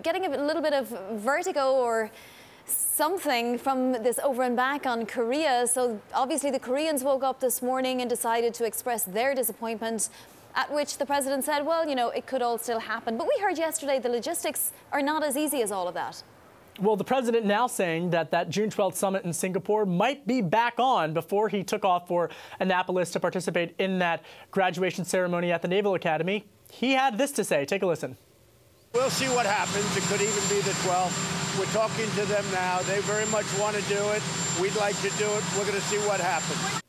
Getting a little bit of vertigo or something from this over and back on Korea. So obviously the Koreans woke up this morning and decided to express their disappointment, at which the president said, well, you know, it could all still happen. But we heard yesterday the logistics are not as easy as all of that. Well, the president now saying that June 12th summit in Singapore might be back on before he took off for Annapolis to participate in that graduation ceremony at the Naval Academy. He had this to say. Take a listen. We'll see what happens. It could even be the 12th. We're talking to them now. They very much want to do it. We'd like to do it. We're going to see what happens.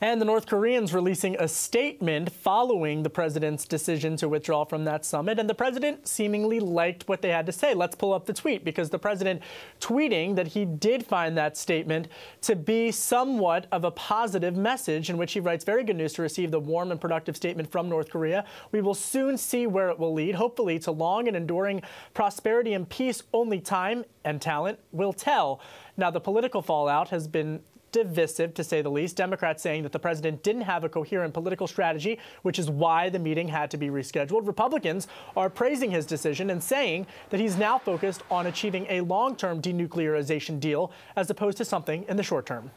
And the North Koreans releasing a statement following the president's decision to withdraw from that summit. And the president seemingly liked what they had to say. Let's pull up the tweet, because the president tweeting that he did find that statement to be somewhat of a positive message, in which he writes, "Very good news to receive the warm and productive statement from North Korea. We will soon see where it will lead, hopefully to long and enduring prosperity and peace. Only time and talent will tell." Now, the political fallout has been divisive, to say the least. Democrats saying that the president didn't have a coherent political strategy, which is why the meeting had to be rescheduled. Republicans are praising his decision and saying that he's now focused on achieving a long-term denuclearization deal as opposed to something in the short term.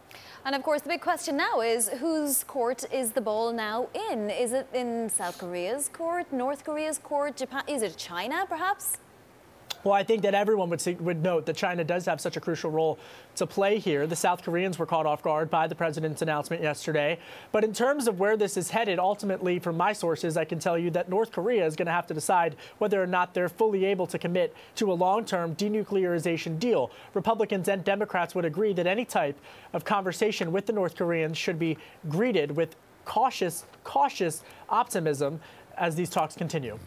And of course, the big question now is, whose court is the ball now in? Is it in South Korea's court, North Korea's court, Japan? Is it China, perhaps? Well, I think that everyone would note that China does have such a crucial role to play here. The South Koreans were caught off guard by the president's announcement yesterday. But in terms of where this is headed, ultimately, from my sources, I can tell you that North Korea is going to have to decide whether or not they're fully able to commit to a long-term denuclearization deal. Republicans and Democrats would agree that any type of conversation with the North Koreans should be greeted with cautious optimism as these talks continue.